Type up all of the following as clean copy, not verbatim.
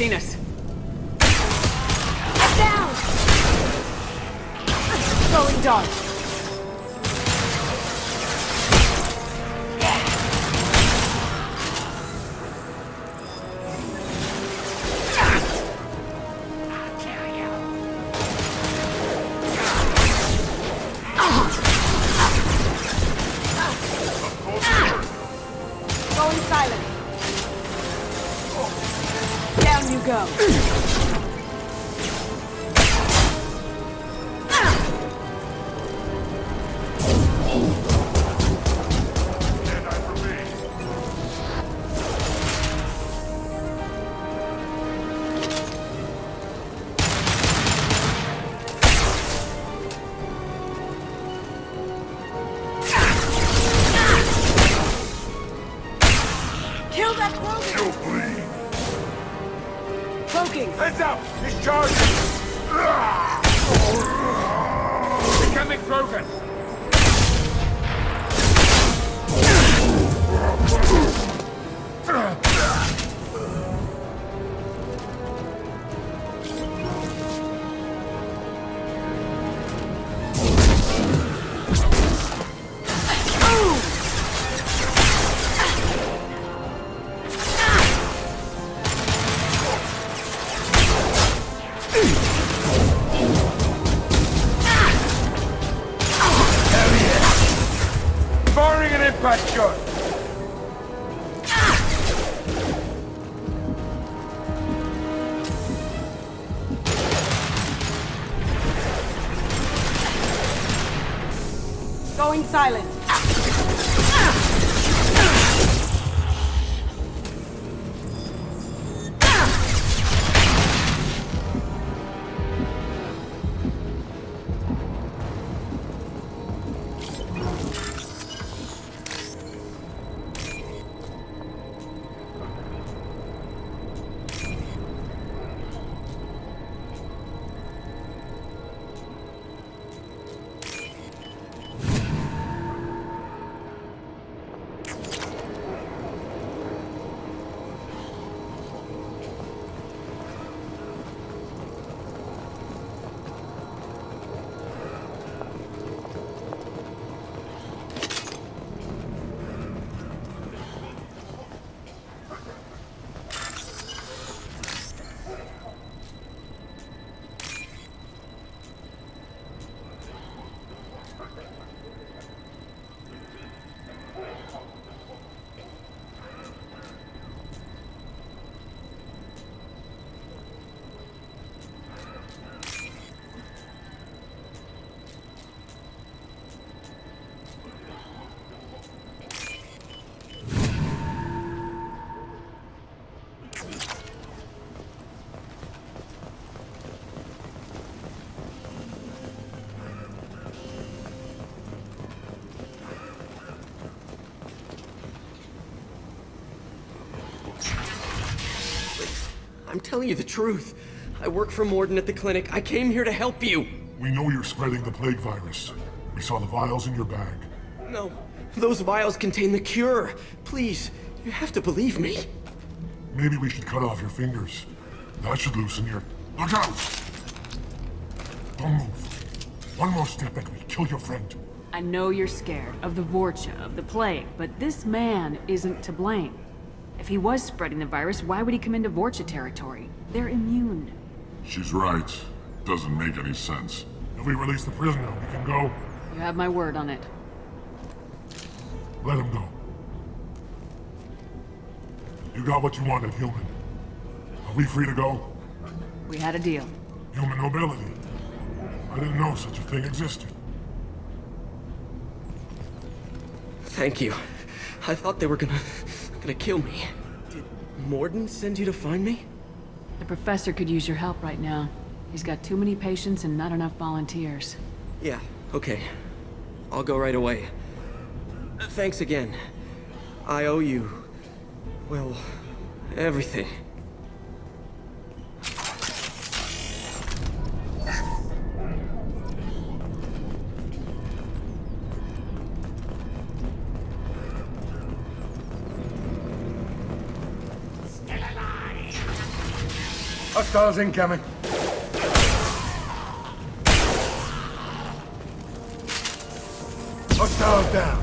seen us. Down! Going dark. Going silent. Down you go. Kill that cloaking! You'll bleed. Cloaking! Heads up! He's charging! Becoming broken! Firing an impact shot! Going silent. I'm telling you the truth. I work for Morden at the clinic. I came here to help you. We know you're spreading the plague virus. We saw the vials in your bag. No, those vials contain the cure. Please, you have to believe me. Maybe we should cut off your fingers. That should loosen your... Look out! Don't move. One more step and we kill your friend. I know you're scared of the Vorcha, of the plague, but this man isn't to blame. If he was spreading the virus, why would he come into Vorcha territory? They're immune. She's right. Doesn't make any sense. If we release the prisoner, we can go. You have my word on it. Let him go. You got what you wanted, human. Are we free to go? We had a deal. Human nobility. I didn't know such a thing existed. Thank you. I thought they were gonna kill me. Did Morden send you to find me? The professor could use your help right now. He's got too many patients and not enough volunteers. Yeah, okay. I'll go right away. Thanks again. I owe you... well, everything. Hostiles incoming. Hostiles down.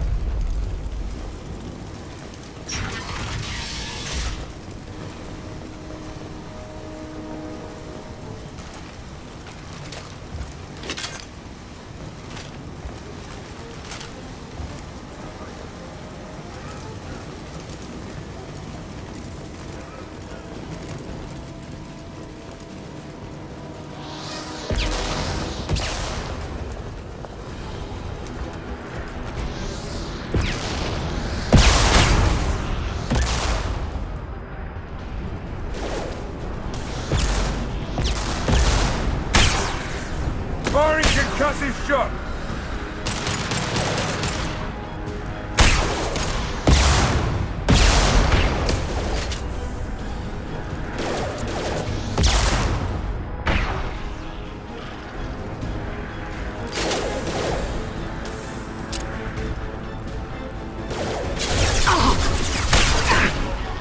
Firing concussive shot!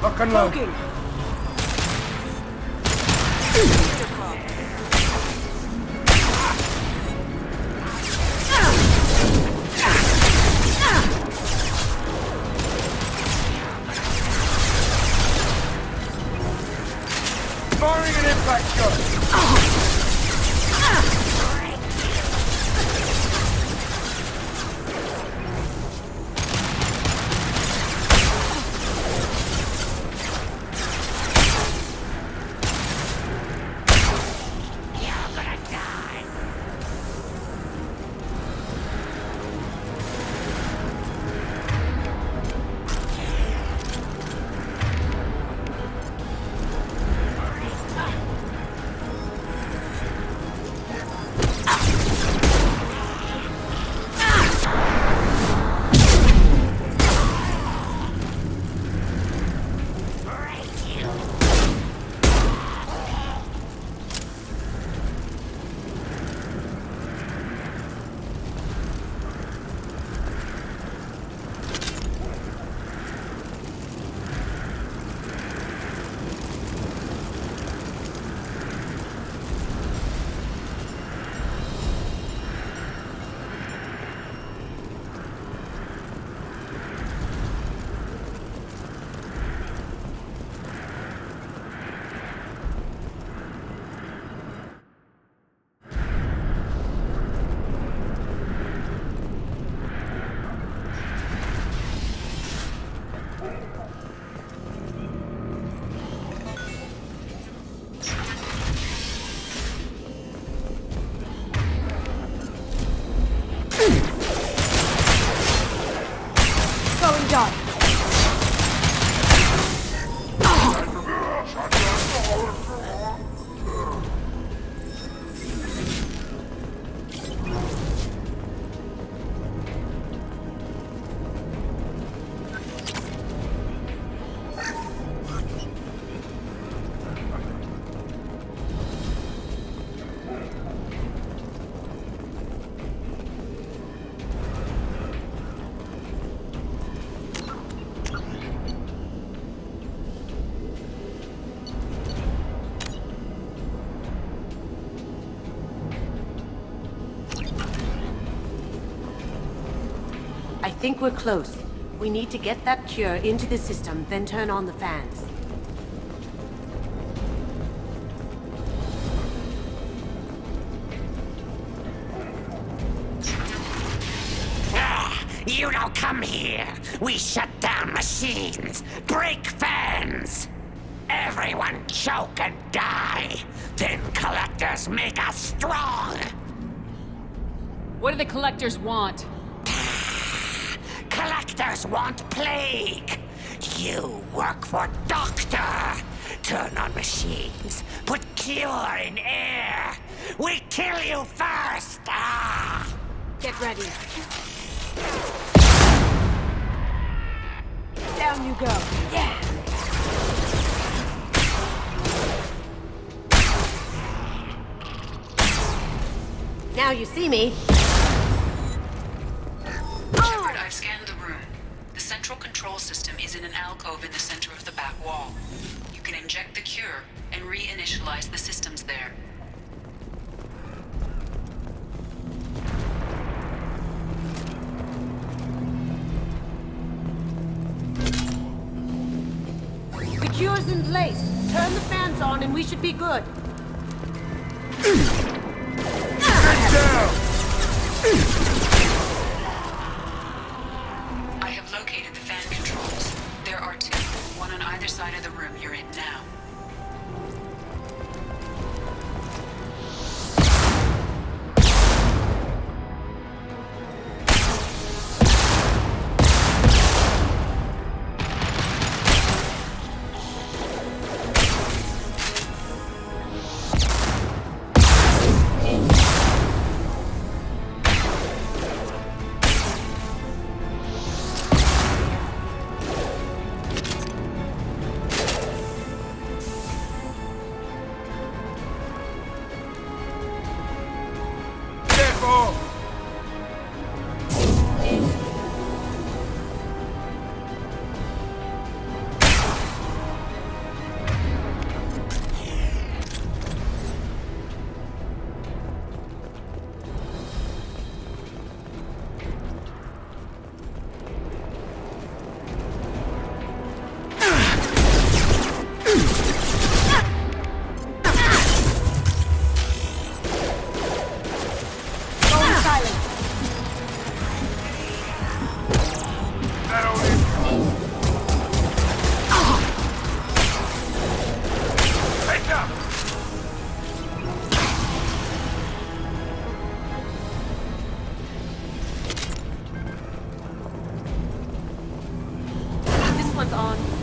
Lock and load. Poking. Firing an impact shot! Going dark. I think we're close. We need to get that cure into the system, then turn on the fans. You don't come here. We shut down machines, break fans. Everyone choke and die. Then collectors make us strong. What do the collectors want? Collectors want plague. You work for Doctor. Turn on machines. Put cure in air. We kill you first. Ah! Get ready. Down you go. Yeah. Now you see me. Shepard, I've scanned the room. The central control system is in an alcove in the center of the back wall. You can inject the cure and reinitialize the systems there. The cure's in place. Turn the fans on and we should be good. I have located the fan controls. There are two, one on either side of the room you're in now.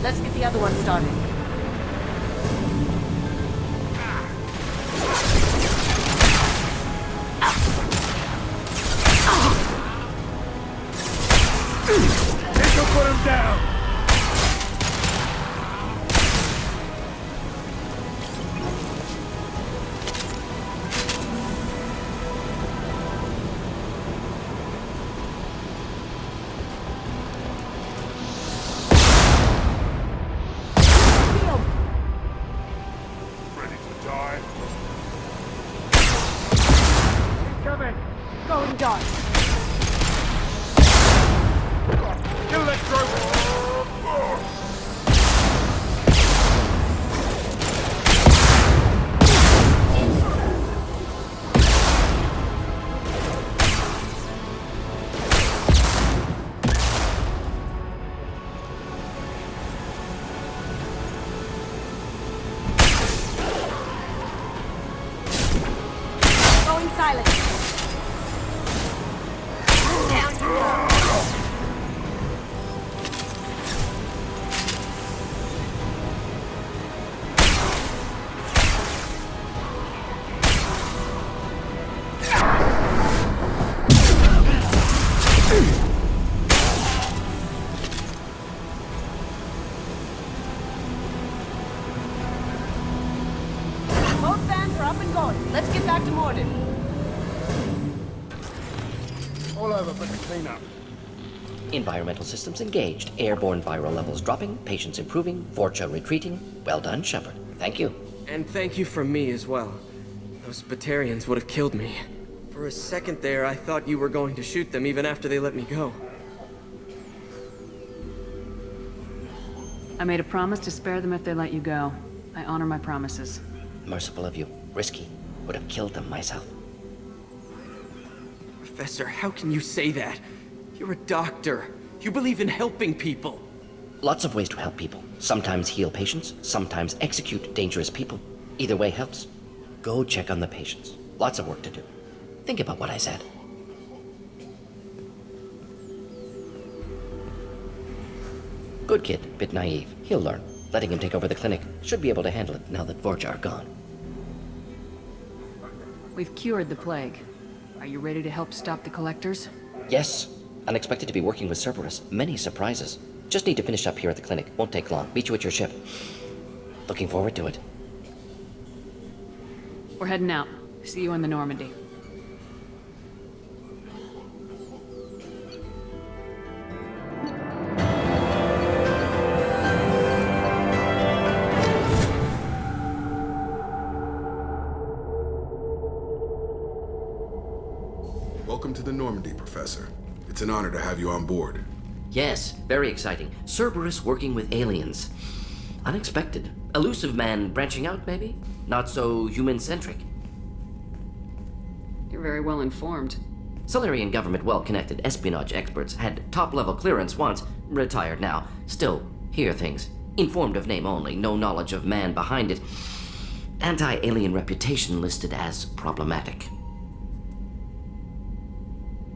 Let's get the other one started. This'll put him down! Ready to die? Coming! Going dark. Electro! Going silent. Both fans are up and going. Let's get back to Morden. All over but the cleanup. Environmental systems engaged. Airborne viral levels dropping. Patients improving. Vorcha retreating. Well done, Shepard. Thank you. And thank you from me as well. Those Batarians would have killed me. For a second there, I thought you were going to shoot them even after they let me go. I made a promise to spare them if they let you go. I honor my promises. Merciful of you. Risky. Would have killed them myself. Professor, how can you say that? You're a doctor. You believe in helping people. Lots of ways to help people. Sometimes heal patients, sometimes execute dangerous people. Either way helps. Go check on the patients. Lots of work to do. Think about what I said. Good kid, bit naive. He'll learn. Letting him take over the clinic. Should be able to handle it now that Vorcha are gone. We've cured the plague. Are you ready to help stop the collectors? Yes. Unexpected to be working with Cerberus. Many surprises. Just need to finish up here at the clinic. Won't take long. Meet you at your ship. Looking forward to it. We're heading out. See you in the Normandy. Welcome to the Normandy, Professor. It's an honor to have you on board. Yes, very exciting. Cerberus working with aliens. Unexpected. Elusive man branching out, maybe? Not so human-centric. You're very well informed. Solarian government well-connected espionage experts had top-level clearance once, retired now. Still, hear things. Informed of name only, no knowledge of man behind it. Anti-alien reputation listed as problematic.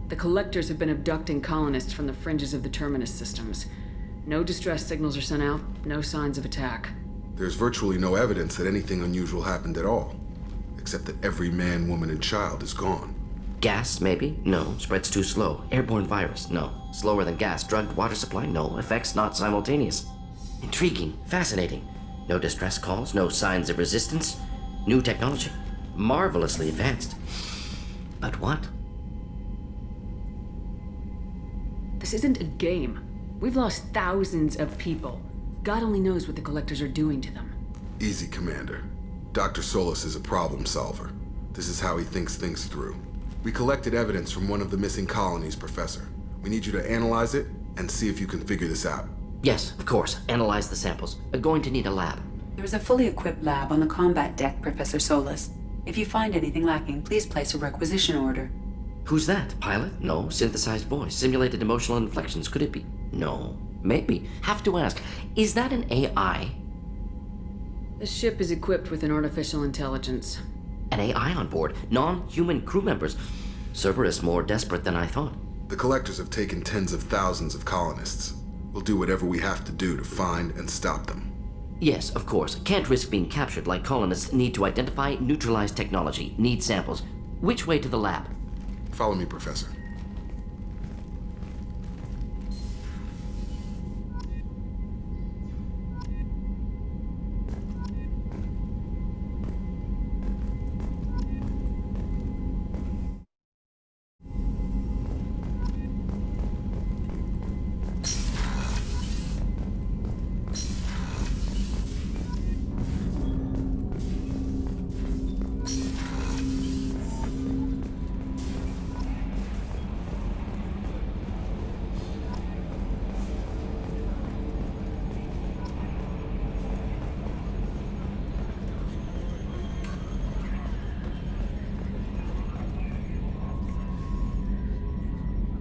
The Collectors have been abducting colonists from the fringes of the Terminus systems. No distress signals are sent out, no signs of attack. There's virtually no evidence that anything unusual happened at all, except that every man, woman, and child is gone. Gas, maybe? No. Spreads too slow. Airborne virus? No. Slower than gas. Drugged water supply? No. Effects not simultaneous. Intriguing. Fascinating. No distress calls. No signs of resistance. New technology. Marvelously advanced. But what? This isn't a game. We've lost thousands of people. God only knows what the Collectors are doing to them. Easy, Commander. Dr. Solis is a problem solver. This is how he thinks things through. We collected evidence from one of the missing colonies, Professor. We need you to analyze it and see if you can figure this out. Yes, of course. Analyze the samples. Going to need a lab. There is a fully equipped lab on the combat deck, Professor Solis. If you find anything lacking, please place a requisition order. Who's that? Pilot? No. Synthesized voice. Simulated emotional inflections. Could it be? No. Maybe. Have to ask. Is that an AI? This ship is equipped with an artificial intelligence. An AI on board. Non-human crew members. Cerberus more desperate than I thought. The Collectors have taken tens of thousands of colonists. We'll do whatever we have to do to find and stop them. Yes, of course. Can't risk being captured like colonists need to identify, neutralize technology, need samples. Which way to the lab? Follow me, Professor.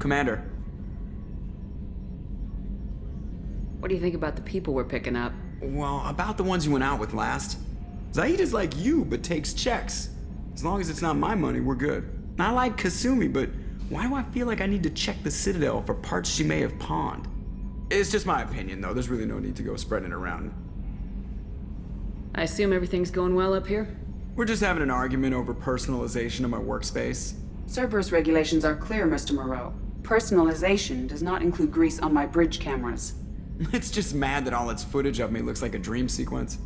Commander. What do you think about the people we're picking up? Well, about the ones you went out with last. Zaid is like you, but takes checks. As long as it's not my money, we're good. I like Kasumi, but why do I feel like I need to check the Citadel for parts she may have pawned? It's just my opinion, though. There's really no need to go spreading it around. I assume everything's going well up here? We're just having an argument over personalization of my workspace. Cerberus regulations are clear, Mr. Moreau. Personalization does not include grease on my bridge cameras. It's just mad that all its footage of me looks like a dream sequence.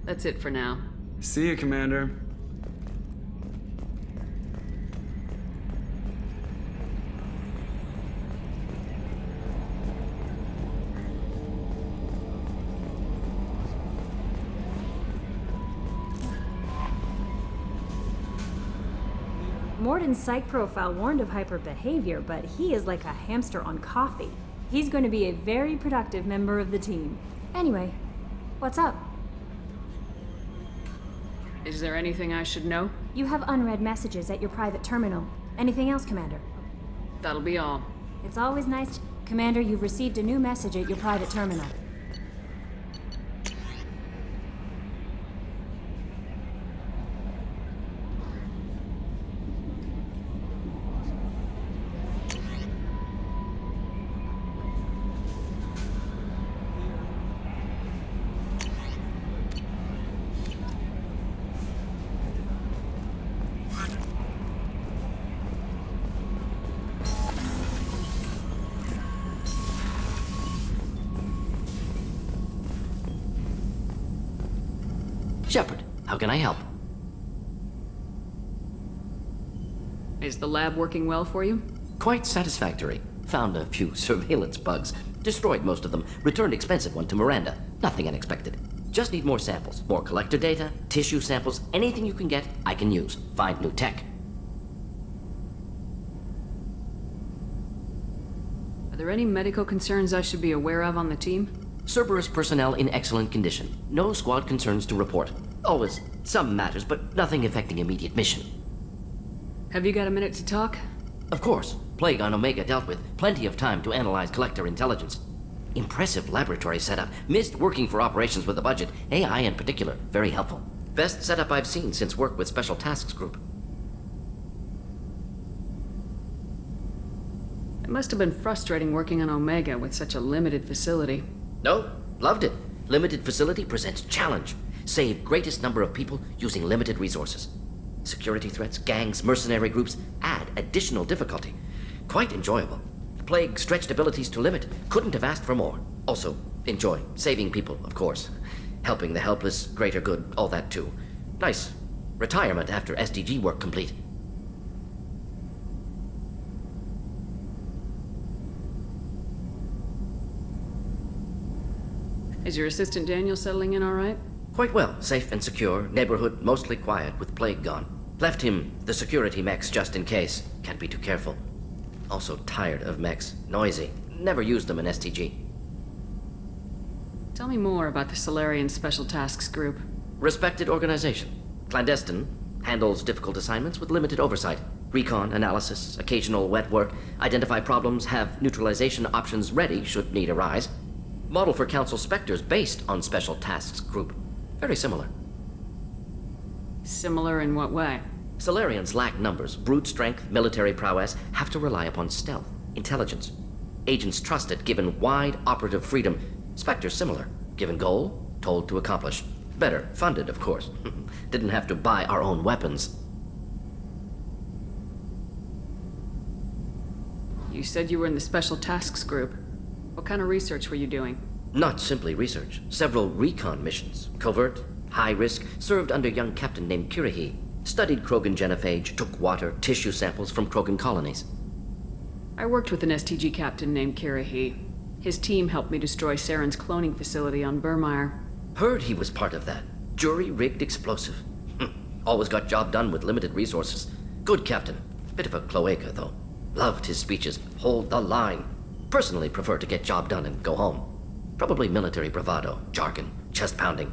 That's it for now. See you, Commander. Morden's psych profile warned of hyper behavior, but he is like a hamster on coffee. He's going to be a very productive member of the team. Anyway, what's up? Is there anything I should know? You have unread messages at your private terminal. Anything else, Commander? That'll be all. It's always nice. Commander, you've received a new message at your private terminal. Shepard, how can I help? Is the lab working well for you? Quite satisfactory. Found a few surveillance bugs. Destroyed most of them. Returned expensive one to Miranda. Nothing unexpected. Just need more samples. More collector data, tissue samples, anything you can get, I can use. Find new tech. Are there any medical concerns I should be aware of on the team? Cerberus personnel in excellent condition. No squad concerns to report. Always some matters, but nothing affecting immediate mission. Have you got a minute to talk? Of course. Plague on Omega dealt with. Plenty of time to analyze collector intelligence. Impressive laboratory setup. Missed working for operations with a budget. AI in particular. Very helpful. Best setup I've seen since work with Special Tasks Group. It must have been frustrating working on Omega with such a limited facility. No, loved it. Limited facility presents challenge. Save greatest number of people using limited resources. Security threats, gangs, mercenary groups add additional difficulty. Quite enjoyable. Plague stretched abilities to limit. Couldn't have asked for more. Also, enjoy. Saving people, of course. Helping the helpless, greater good, all that too. Nice. Retirement after SDG work complete. Is your assistant Daniel settling in all right? Quite well. Safe and secure. Neighborhood mostly quiet with Plague gone. Left him the security mechs just in case. Can't be too careful. Also tired of mechs. Noisy. Never used them in STG. Tell me more about the Solarian Special Tasks Group. Respected organization. Clandestine. Handles difficult assignments with limited oversight. Recon, analysis, occasional wet work. Identify problems, have neutralization options ready should need arise. Model for Council Spectres based on Special Tasks Group. Very similar. Similar in what way? Solarians lack numbers, brute strength, military prowess, have to rely upon stealth, intelligence. Agents trusted, given wide operative freedom. Spectres similar, given goal, told to accomplish. Better, funded, of course. Didn't have to buy our own weapons. You said you were in the Special Tasks Group. What kind of research were you doing? Not simply research. Several recon missions. Covert, high risk, served under a young captain named Kirahi. Studied Krogan genophage, took water, tissue samples from Krogan colonies. I worked with an STG captain named Kirahi. His team helped me destroy Saren's cloning facility on Burmire. Heard he was part of that. Jury-rigged explosive. Always got job done with limited resources. Good captain. Bit of a cloaca, though. Loved his speeches. Hold the line. Personally prefer to get job done and go home. Probably military bravado, jargon, chest pounding.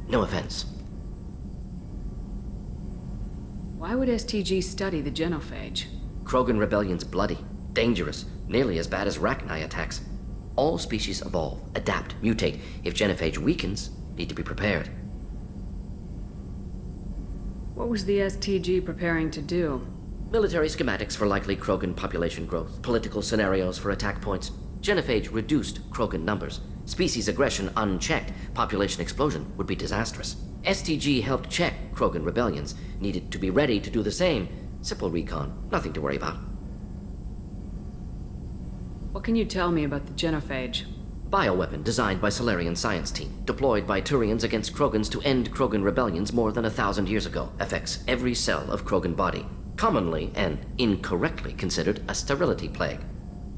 No offense. Why would STG study the genophage? Krogan rebellion's bloody, dangerous, nearly as bad as Rachni attacks. All species evolve, adapt, mutate. If genophage weakens, need to be prepared. What was the STG preparing to do? Military schematics for likely Krogan population growth, political scenarios for attack points. Genophage reduced Krogan numbers. Species aggression unchecked, population explosion would be disastrous. STG helped check Krogan rebellions, needed to be ready to do the same. Simple recon, nothing to worry about. What can you tell me about the genophage? Bioweapon designed by Solarian science team, deployed by Turians against Krogans to end Krogan rebellions more than 1,000 years ago. Affects every cell of Krogan body. Commonly and incorrectly considered a sterility plague.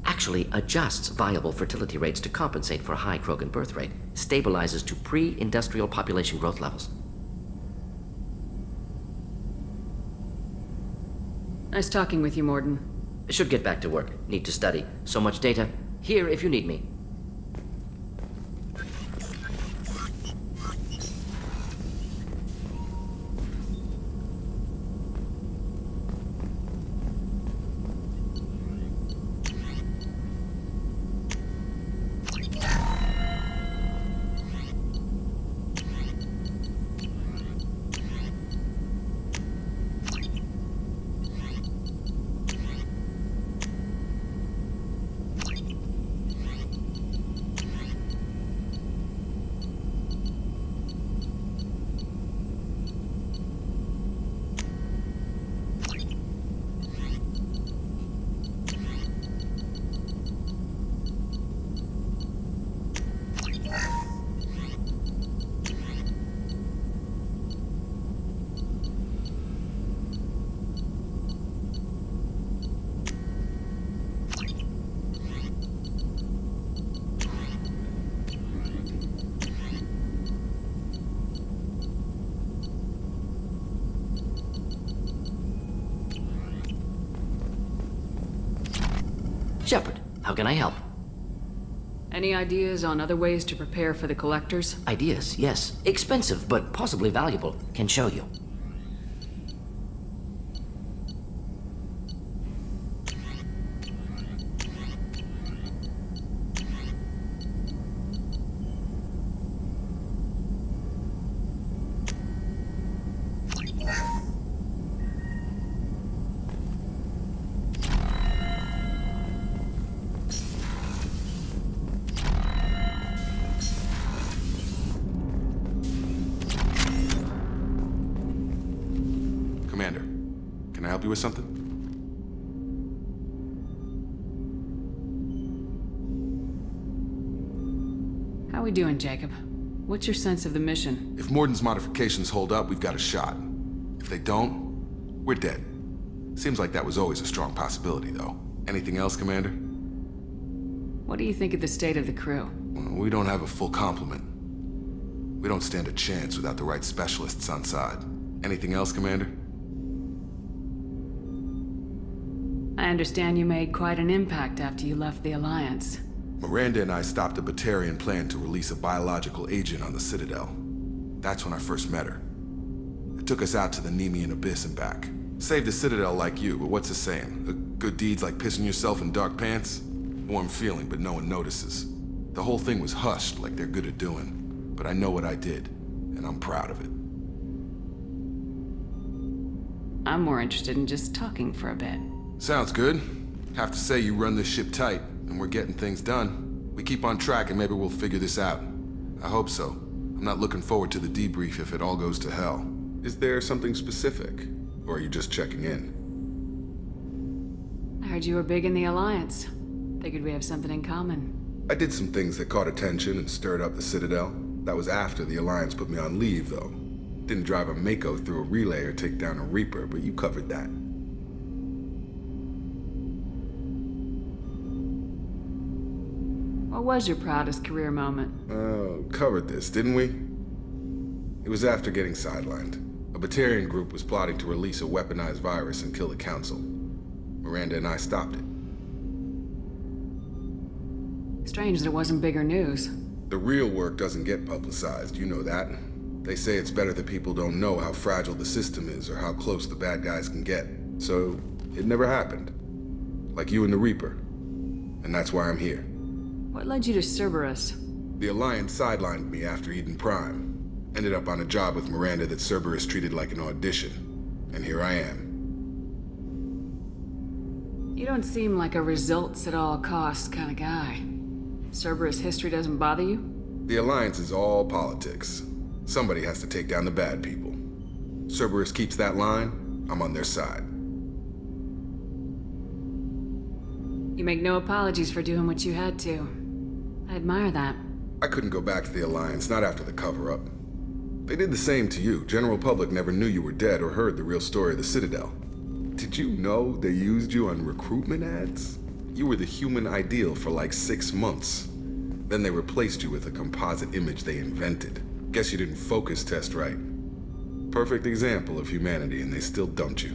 Actually adjusts viable fertility rates to compensate for a high Krogan birth rate. Stabilizes to pre-industrial population growth levels. Nice talking with you, Morden. Should get back to work. Need to study. So much data. Here if you need me. Shepard, how can I help? Any ideas on other ways to prepare for the collectors? Ideas, yes. Expensive, but possibly valuable. Can show you. Commander, can I help you with something? How we doing, Jacob? What's your sense of the mission? If Morden's modifications hold up, we've got a shot. If they don't, we're dead. Seems like that was always a strong possibility, though. Anything else, Commander? What do you think of the state of the crew? Well, we don't have a full complement. We don't stand a chance without the right specialists on side. Anything else, Commander? I understand you made quite an impact after you left the Alliance. Miranda and I stopped a Batarian plan to release a biological agent on the Citadel. That's when I first met her. It took us out to the Nemean Abyss and back. Saved the Citadel like you, but what's the saying? A good deed's like pissing yourself in dark pants? Warm feeling, but no one notices. The whole thing was hushed like they're good at doing. But I know what I did, and I'm proud of it. I'm more interested in just talking for a bit. Sounds good. Have to say you run this ship tight, and we're getting things done. We keep on track and maybe we'll figure this out. I hope so. I'm not looking forward to the debrief if it all goes to hell. Is there something specific? Or are you just checking in? I heard you were big in the Alliance. Figured we have something in common. I did some things that caught attention and stirred up the Citadel. That was after the Alliance put me on leave, though. Didn't drive a Mako through a relay or take down a Reaper, but you covered that. What was your proudest career moment? Covered this, didn't we? It was after getting sidelined. A Batarian group was plotting to release a weaponized virus and kill the Council. Miranda and I stopped it. Strange that it wasn't bigger news. The real work doesn't get publicized, you know that. They say it's better that people don't know how fragile the system is or how close the bad guys can get. So, it never happened. Like you and the Reaper. And that's why I'm here. What led you to Cerberus? The Alliance sidelined me after Eden Prime. Ended up on a job with Miranda that Cerberus treated like an audition. And here I am. You don't seem like a results at all costs kind of guy. Cerberus history doesn't bother you? The Alliance is all politics. Somebody has to take down the bad people. Cerberus keeps that line, I'm on their side. You make no apologies for doing what you had to. I admire that. I couldn't go back to the Alliance, not after the cover-up. They did the same to you. General public never knew you were dead or heard the real story of the Citadel. Did you know they used you on recruitment ads? You were the human ideal for like 6 months. Then they replaced you with a composite image they invented. Guess you didn't focus test right. Perfect example of humanity, and they still dumped you.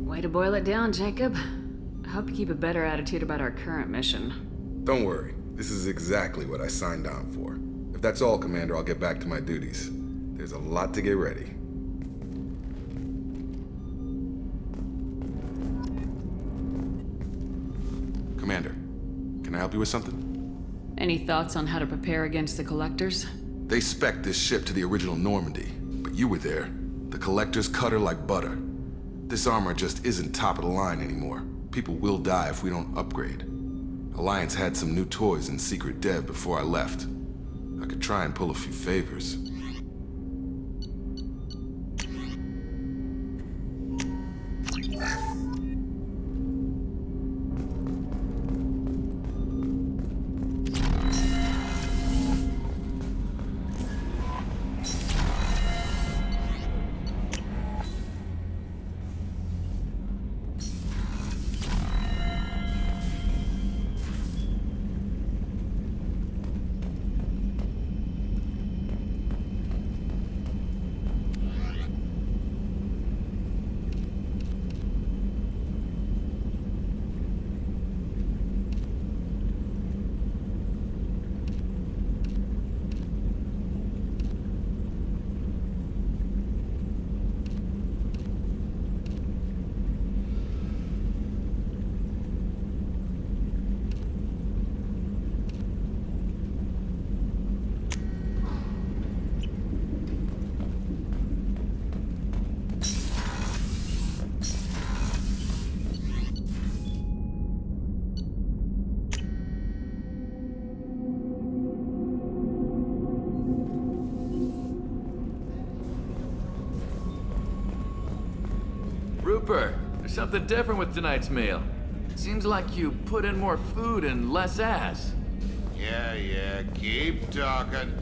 Way to boil it down, Jacob. I hope you keep a better attitude about our current mission. Don't worry. This is exactly what I signed on for. If that's all, Commander, I'll get back to my duties. There's a lot to get ready. Commander, can I help you with something? Any thoughts on how to prepare against the Collectors? They spec'd this ship to the original Normandy, but you were there. The Collectors cut her like butter. This armor just isn't top of the line anymore. People will die if we don't upgrade. Alliance had some new toys in secret dev before I left. I could try and pull a few favors. Trooper, there's something different with tonight's meal. Seems like you put in more food and less ass. Yeah, keep talking.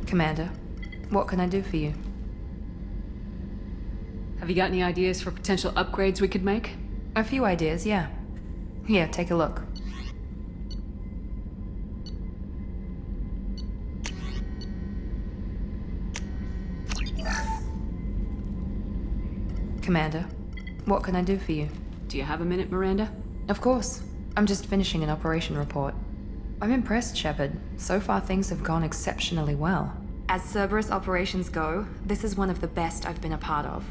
Commander, what can I do for you? Have you got any ideas for potential upgrades we could make? A few ideas, yeah. Here, take a look. Commander, what can I do for you? Do you have a minute, Miranda? Of course. I'm just finishing an operation report. I'm impressed, Shepard. So far, things have gone exceptionally well. As Cerberus operations go, this is one of the best I've been a part of.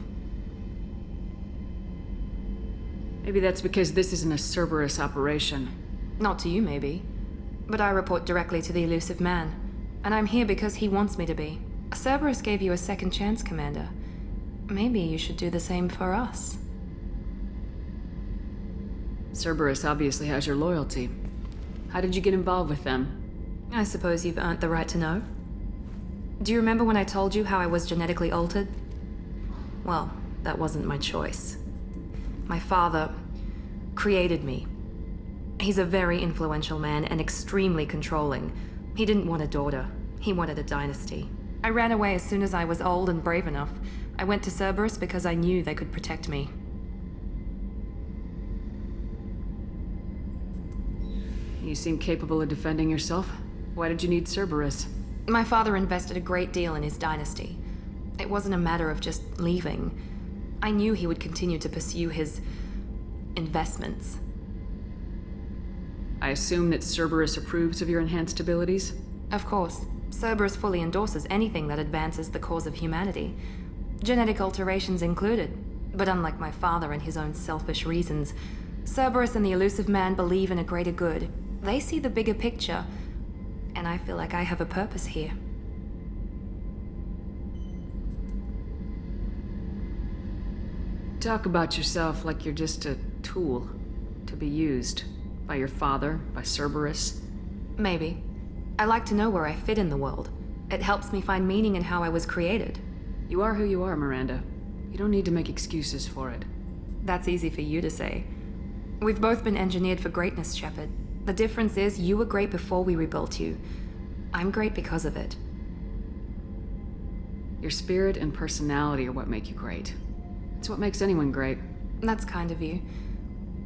Maybe that's because this isn't a Cerberus operation. Not to you, maybe. But I report directly to the elusive man. And I'm here because he wants me to be. Cerberus gave you a second chance, Commander. Maybe you should do the same for us. Cerberus obviously has your loyalty. How did you get involved with them? I suppose you've earned the right to know. Do you remember when I told you how I was genetically altered? Well, that wasn't my choice. My father created me. He's a very influential man and extremely controlling. He didn't want a daughter. He wanted a dynasty. I ran away as soon as I was old and brave enough. I went to Cerberus because I knew they could protect me. You seem capable of defending yourself. Why did you need Cerberus? My father invested a great deal in his dynasty. It wasn't a matter of just leaving. I knew he would continue to pursue his investments. I assume that Cerberus approves of your enhanced abilities? Of course. Cerberus fully endorses anything that advances the cause of humanity. Genetic alterations included. But unlike my father and his own selfish reasons, Cerberus and the elusive man believe in a greater good. They see the bigger picture, and I feel like I have a purpose here. Talk about yourself like you're just a tool to be used by your father, by Cerberus. Maybe. I like to know where I fit in the world. It helps me find meaning in how I was created. You are who you are, Miranda. You don't need to make excuses for it. That's easy for you to say. We've both been engineered for greatness, Shepard. The difference is you were great before we rebuilt you. I'm great because of it. Your spirit and personality are what make you great. It's what makes anyone great. That's kind of you.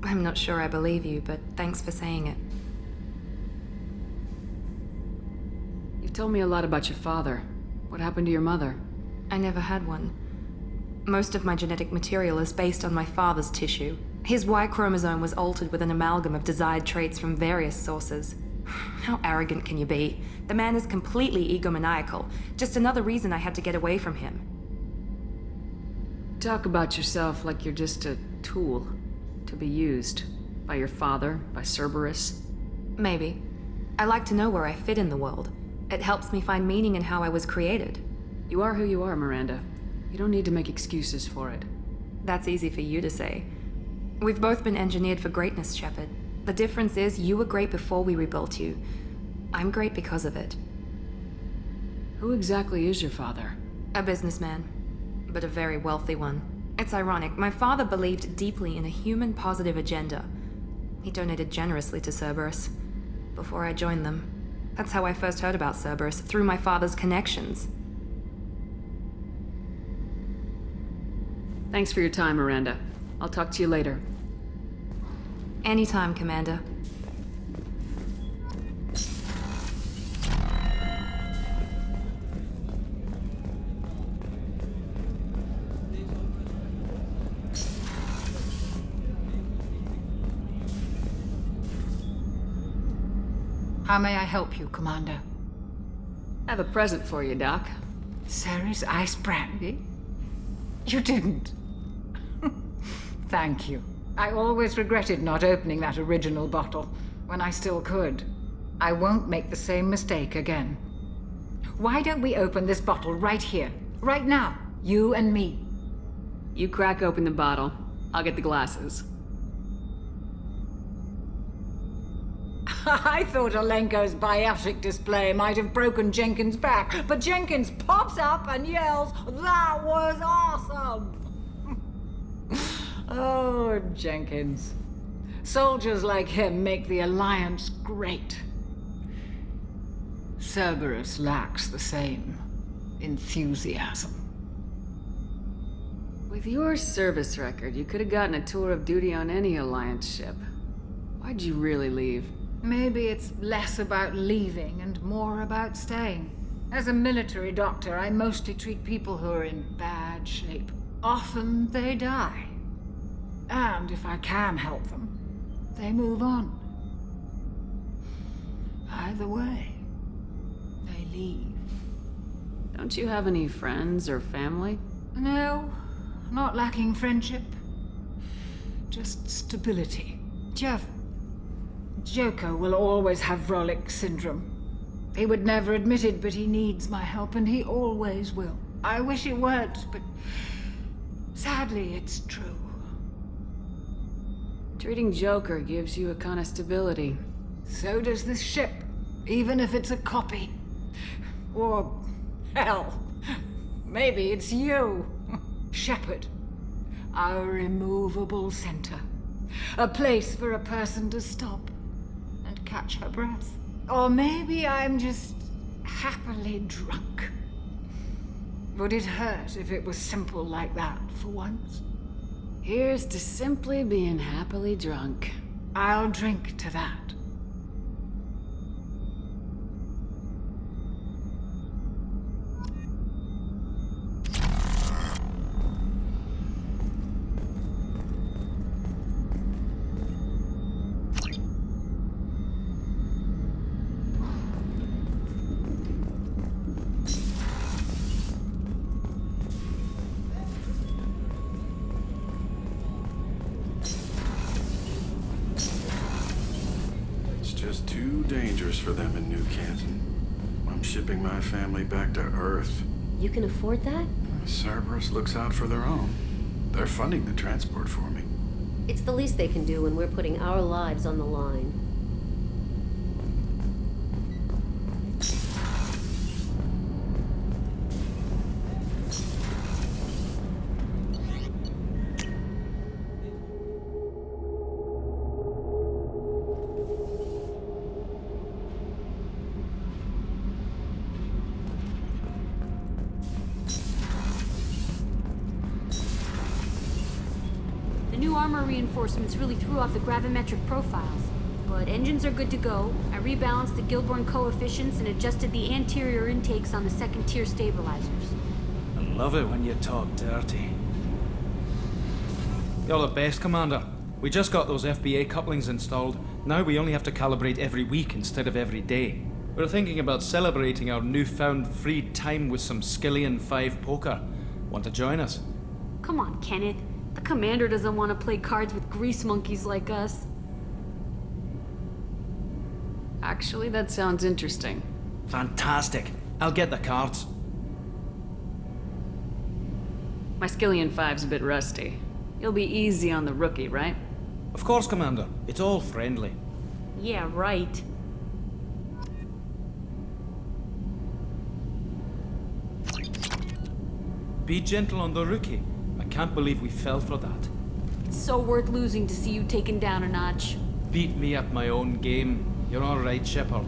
I'm not sure I believe you, but thanks for saying it. You've told me a lot about your father. What happened to your mother? I never had one. Most of my genetic material is based on my father's tissue. His Y chromosome was altered with an amalgam of desired traits from various sources. How arrogant can you be? The man is completely egomaniacal. Just another reason I had to get away from him. Talk about yourself like you're just a tool to be used by your father, by Cerberus. Maybe. I like to know where I fit in the world. It helps me find meaning in how I was created. You are who you are, Miranda. You don't need to make excuses for it. That's easy for you to say. We've both been engineered for greatness, Shepard. The difference is you were great before we rebuilt you. I'm great because of it. Who exactly is your father? A businessman, but a very wealthy one. It's ironic. My father believed deeply in a human-positive agenda. He donated generously to Cerberus before I joined them. That's how I first heard about Cerberus, through my father's connections. Thanks for your time, Miranda. I'll talk to you later. Anytime, Commander. How may I help you, Commander? I have a present for you, Doc. Ceres ice brandy? You didn't. Thank you. I always regretted not opening that original bottle when I still could. I won't make the same mistake again. Why don't we open this bottle right here, right now, you and me? You crack open the bottle. I'll get the glasses. I thought Alenko's biotic display might have broken Jenkins' back, but Jenkins pops up and yells, "That was awesome!" Oh, Jenkins. Soldiers like him make the Alliance great. Cerberus lacks the same enthusiasm. With your service record, you could have gotten a tour of duty on any Alliance ship. Why'd you really leave? Maybe it's less about leaving and more about staying. As a military doctor, I mostly treat people who are in bad shape. Often they die. And if I can help them, they move on. Either way, they leave. Don't you have any friends or family? No, not lacking friendship. Just stability. Joko will always have Vrolik syndrome. He would never admit it, but he needs my help, and he always will. I wish it weren't, but sadly, it's true. Treating Joker gives you a kind of stability. So does this ship, even if it's a copy. Or, hell, maybe it's you, Shepard. Our immovable center. A place for a person to stop and catch her breath. Or maybe I'm just happily drunk. Would it hurt if it was simple like that for once? Here's to simply being happily drunk. I'll drink to that. For them in New Canton. I'm shipping my family back to Earth. You can afford that? Cerberus looks out for their own. They're funding the transport for me. It's the least they can do when we're putting our lives on the line. Armor reinforcements really threw off the gravimetric profiles. But engines are good to go. I rebalanced the Gilborn coefficients and adjusted the anterior intakes on the second-tier stabilizers. I love it when you talk dirty. You're the best, Commander. We just got those FBA couplings installed. Now we only have to calibrate every week instead of every day. We're thinking about celebrating our newfound free time with some Skillian 5 poker. Want to join us? Come on, Kenneth. The commander doesn't want to play cards with grease monkeys like us. Actually, that sounds interesting. Fantastic. I'll get the cards. My Skillian 5's a bit rusty. You'll be easy on the rookie, right? Of course, Commander. It's all friendly. Yeah, right. Be gentle on the rookie. I can't believe we fell for that. It's so worth losing to see you taken down a notch. Beat me at my own game. You're all right, Shepard.